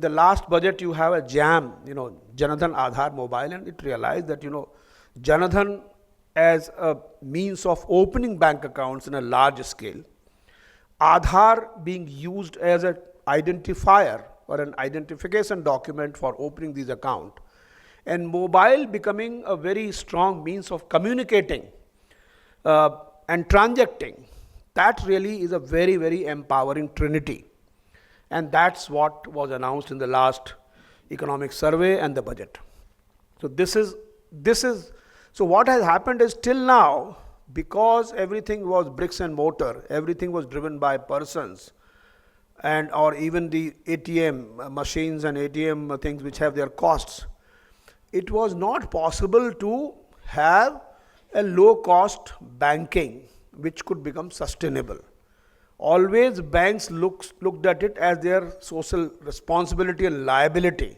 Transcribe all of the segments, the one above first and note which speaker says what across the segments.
Speaker 1: the last budget you have a jam, Janadhan Aadhaar mobile, and it realized that, Janadhan as a means of opening bank accounts in a large scale, Aadhaar being used as an identifier or an identification document for opening these accounts, and mobile becoming a very strong means of communicating and transacting. That really is a very, very empowering trinity. And that's what was announced in the last economic survey and the budget. So so what has happened is till now, because everything was bricks and mortar, everything was driven by persons, and or even the ATM machines and ATM things which have their costs, it was not possible to have a low cost banking which could become sustainable. Always banks looked at it as their social responsibility and liability.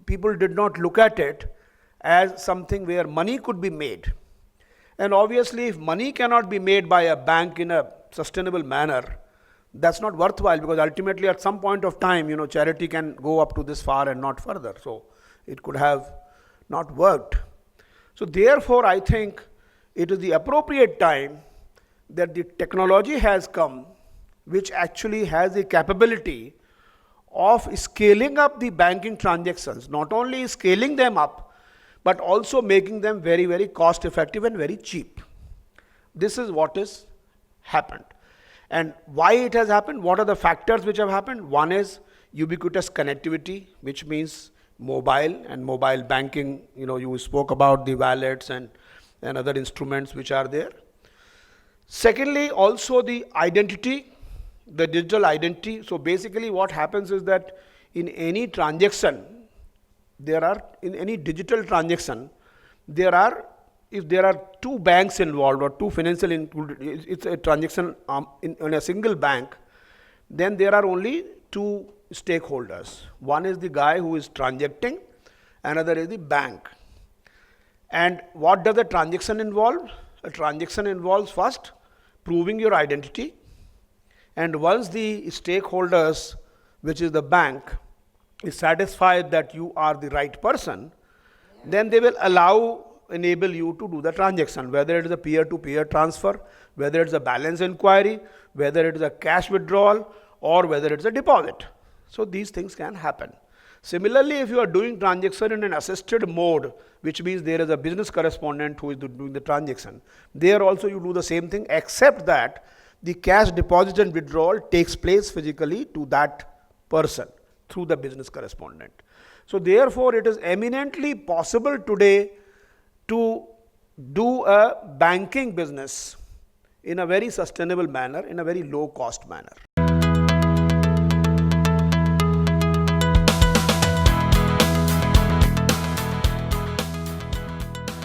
Speaker 1: People did not look at it as something where money could be made. And obviously, if money cannot be made by a bank in a sustainable manner, that's not worthwhile, because ultimately at some point of time, charity can go up to this far and not further. So it could have not worked. So therefore, I think it is the appropriate time that the technology has come, which actually has the capability of scaling up the banking transactions, not only scaling them up, but also making them very, very cost effective and very cheap. This is what has happened. And why it has happened? What are the factors which have happened? One is ubiquitous connectivity, which means mobile and mobile banking. You spoke about the wallets and other instruments which are there. Secondly, also the identity, the digital identity. So basically what happens is that in any transaction, in any digital transaction, if there are two banks involved or two financial included, it's a transaction in a single bank, then there are only two stakeholders. One is the guy who is transacting, another is the bank. And what does a transaction involve? A transaction involves first proving your identity, and once the stakeholders, which is the bank, is satisfied that you are the right person, then they will enable you to do the transaction, whether it is a peer-to-peer transfer, whether it is a balance inquiry, whether it is a cash withdrawal, or whether it is a deposit. So these things can happen. Similarly, if you are doing transaction in an assisted mode, which means there is a business correspondent who is doing the transaction, there also you do the same thing, except that the cash deposit and withdrawal takes place physically to that person through the business correspondent. So therefore, it is eminently possible today to do a banking business in a very sustainable manner, in a very low cost manner.